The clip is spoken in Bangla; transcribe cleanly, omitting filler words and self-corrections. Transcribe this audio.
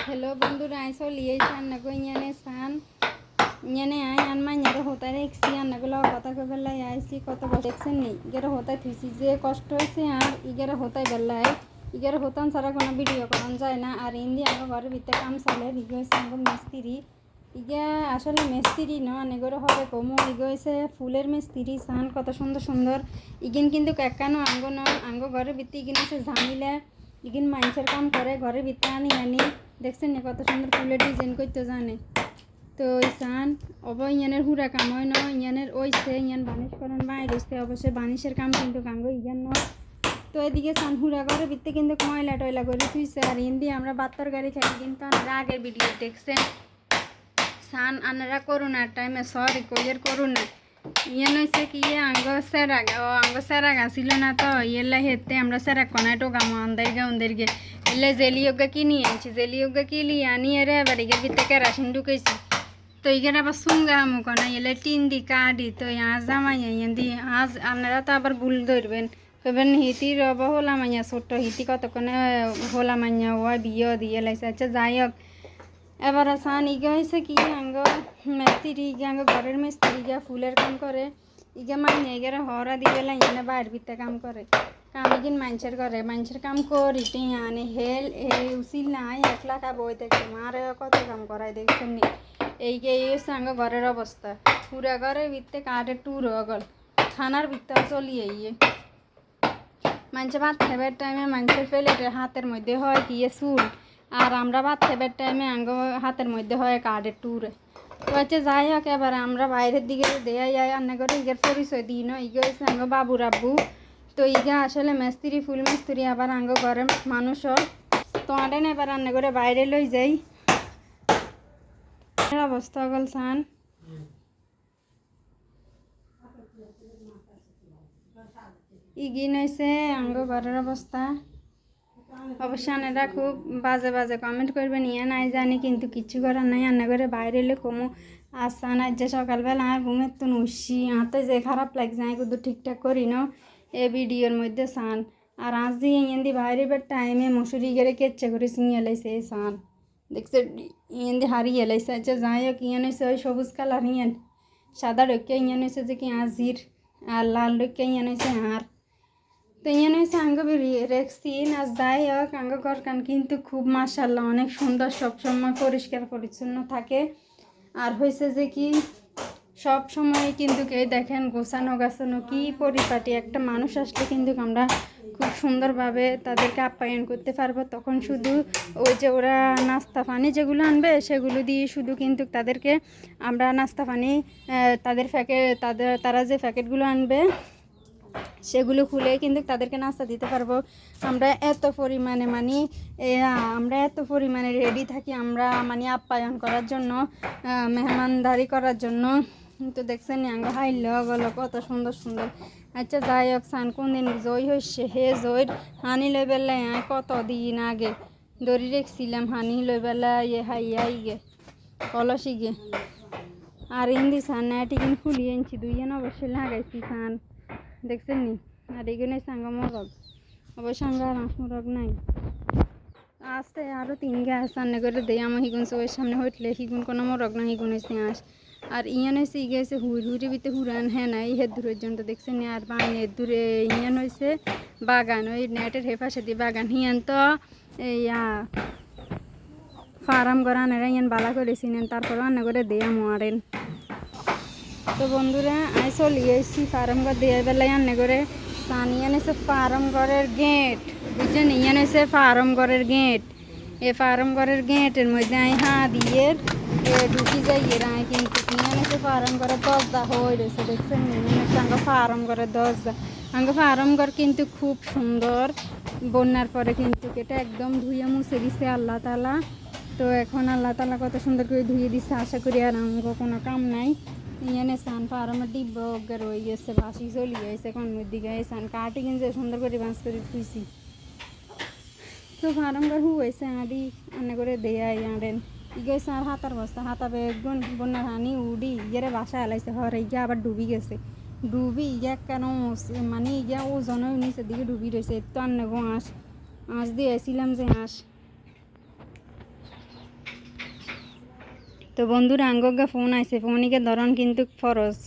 हेलो बंधुरा आइसो लिए अन्ना को इन्याने स्थान इन्याने आय अन्मा इन्यारे होता रे एक्सी अन्ना को लाओ कथा को बेला आइसी कत बसेक्शन नहीं इगेरे होता थीसी जे कष्ट से आर इगेरे होता बेला है इगेरे होता सारा कोनो वीडियो करन जाय ना আর ইন্দি আমার ঘরের ভিতরে কাম চলে ইগে হইছে আমার মিস্ত্রি ইগে আসলে মিস্ত্রি না নেগরে হবে কমো ইগে হইছে ফুলের মিস্ত্রি সান কত সুন্দর সুন্দর ইগিন কিন্তু একানো আঙ্গ না আঙ্গ ঘরের ভিতরে ইগিন হইছে ঝামিলা ইগিন মানুষের কাম করে ঘরের ভিতরে আনি দেখছেন না কত সুন্দর ফুলের ডিজাইন করতে জানে তো সান অব ইয়ানের হুরা কাম হয় না ইয়ানের ওইছে ইয়ান বানিশ করেন বাইরে হইছে অবশ্যই বানিশের কাম কিন্তু কাঙ্গ ইয়ান না তো এদিকে সান হুরা ঘরের ভিতরে কিন্তু ময়লা টয়লা করে থুইছে আর ইন্দি আমরা বাত্তর গাড়ি খাই কিন্তু আমরা আগের ভিডিও দেখছেন সান আনারা করোনার টাইমে সরি কোয়ের করোনা ইয়ান হয়েছে কি আঙ্গ সেরা গাছিল না তো ইয়েলা হেতে আমরা সেরা কোনায় টোকামো আন্দারগে এলে জেলিয়োগা কিনি আনছি জেলিয়োগা কিলি আনি এরে এবার ইগের ভিতরে কেরাসিন ঢুকেছি তো ইগের আবার সুঙ্গা মুখো না এলে টিন দি কাটি তো আজ জামাই ইয়ান দি আজ আপনারা তো আবার ভুল ধরবেন কবেন হিতি রব হোলা মাইয়া ছোট্ট হিতি কতক্ষণে হোলা মাইয়া ওয়া বিয়ে দিয়ে লাইছে আচ্ছা যাই হোক এবার সান ইগে হয়েছে কি আঙ্গ মিস্ত্রি ইগে আঙ্গ ঘরের মিস্ত্রি ইগে ফুলের কাম করে ইগে মাইনে ইগেরে হরা দিয়ে লাইনে বাইরের ভিতরে কাম করে কাম ইগিন মানুষের করে মানুষের কাম করি টিয়ানে হেল এই উচিল নাই একলা খাবো ওই দেখছে মারে কত কাম করাই দেখছেন নি এইগে এই হচ্ছে আঙ্গ ঘরের অবস্থা পুরা ঘরের ভিতরে কাঠের টুর গল খানার ভিতরে চলিয়ে ইয়ে মানুষে ভাত খাবার টাইমে মানুষের প্লেটের হাতের মধ্যে হয় কি চুল আর আমরা ভাত খাবার টাইমে আঙ্গ হাতের মধ্যে হয় কাঠের টুরে তো হচ্ছে যাই হোক এবার আমরা বাইরের দিকে দেয়াই রান্না করে ইগের পরিচয় দিই না ইগে হচ্ছে আঙ্গ বাবুর আব্বু তো ইগে আসলে মিস্ত্রি ফুল মিস্ত্রি আবার আঙ্গ ঘরের মানুষও তো আটেন এবার রান্না করে বাইরে লই যাই অবস্থা গল সান ইগিন হয়েছে আঙ্গ ঘরের অবস্থা অবশ্যই আনারা খুব বাজে বাজে কমেন্ট করবেন ইয়া নাই জানি কিন্তু কিচ্ছু করার নাই রান্না করে বাইরে এলে কমু আসা না যে সকালবেলা আর ঘুমের তো উঠছি হাতে যে খারাপ লাগছে আমি কিন্তু ঠিকঠাক করি না এই ভিডিওর মধ্যে সান আর আজ দিয়ে ইয়েন্দি বাইরে বের টাইমে মশুরি গেড়ে কেচ্ছে করে সিঙিয়ে লাইছে এই সান দেখছে ইয়েন্দি হারিয়ে লাইছে আচ্ছা যাই হোক ইয়ান হয়েছে ওই সবুজ কালার ইয়ান সাদা ডকে ইয়ান হয়েছে যে কি আজির আর লাল ডকে ইয়ান হয়েছে আর তো ইয়ান হয়েছে আঙ্গ রেখছি না যাই হোক আঙ্গ ঘরকান কিন্তু খুব মাশাআল্লাহ অনেক সুন্দর সবসময় পরিষ্কার পরিচ্ছন্ন থাকে আর হয়েছে যে কি সব সময় কিন্তু কে দেখেন গোছানো গাছানো কি পরিপাটি একটা মানুষ আসলে কিন্তু আমরা খুব সুন্দরভাবে তাদেরকে আপ্যায়ন করতে পারবো তখন শুধু ওই যে ওরা নাস্তা পানি যেগুলো আনবে সেগুলো দিয়ে শুধু কিন্তু তাদেরকে আমরা নাস্তা পানি তারা যে প্যাকেটগুলো আনবে সেগুলো খুলে কিন্তু তাদেরকে নাস্তা দিতে পারবো আমরা এত পরিমাণে রেডি থাকি আমরা মানে আপ্যায়ন করার জন্য মেহমানদারি করার জন্য তো দেখছেন আঙ্গ হাইল গল কত সুন্দর সুন্দর আচ্ছা যাই হোক সান কোন দিন জয় হয়েছে হে জয়ের হানি লই বেলায় কত দিন আগে দড়ি রেখছিলাম হানি লই বেলা হাইয়া গে কলসি গে আর ইন্দি সান টিকিন খুলিয়ে আনছি দুইজন অবশ্যই লাগাইছি সান দেখছেন নি আর এগুলো সাঙ্গ মরগ অবশ্য আঙ্গ আর মরগ নাই আসতে আরও 3 গ্যাস রান্না করে দেয় আমার হিগুন সবের সামনে হইলে হিগুন কোনো মরগ না হিগুন হয়েছে আস আর ইয়ান হয়েছে ইগে হয়েছে হুড়ে ভিতরে হুড়ান হ্যাঁ নাই হের দূরের জন্য দেখছেন আর বানের দূরে ইয়ান হয়েছে বাগান ওই নেটের হেফাশে দিয়ে বাগান হিয়ান তো ইয়া ফার্ম করে আনারা ইয়ান বালা করেছিলেন তারপর রান্না করে দেয়া মারেন তো বন্ধুরা আমি চলি এসেছি ফার্ম ঘর দিয়ে বেলায় রান্না করে সান ইয়ান হয়েছে ফার্ম ঘরের গেট বুঝছেন ইয়ান হয়েছে ফার্ম ঘরের গেট এই ফার্ম ঘরের গেটের মধ্যে আমি দিয়ে ঢুকি যাই এরা কিন্তু ইয়ান হয়েছে ফার্ম ঘরের দরজা হয়ে রয়েছে দেখছেন আঙ্গ ফার্ম ঘরের দরজা আঙ্গ ফার্ম ঘর কিন্তু খুব সুন্দর বন্যার পরে কিন্তু এটা একদম ধুয়ে মুছে দিছে আল্লাহ তালা তো এখন আল্লাহ তালা কত সুন্দর করে ধুয়ে দিচ্ছে আশা করি আর আঙ্গ কোনো কাম নাই ইয়ানে সান ফার্মের ডিব্বা অজ্ঞা রয়ে গেছে বাসি চলি গেছে কোন দিকে সান কাটি কিনছে সুন্দর করে বাঁশ করে থুইছি তো ফার্ম ঘর হয়েছে আদি আনে করে দেয় আনেন ইগেছে আর হাতার বস্তা হাতা বেগুন বন্যার হানি উড়ি ইয়ে বাসা এলাইছে হরে ইয়ে আবার ডুবি গেছে ডুবি ইয়ে কেন মানে ইয়ে ওজন নিচের দিকে ডুবি রয়েছে তো আনে গো আঁশ দিয়ে এসেছিলাম যে আঁশ তো বন্ধুরা আঙ্গগা ফোন আইছে, ফোনিকে ধরন কিন্তু ফরজ।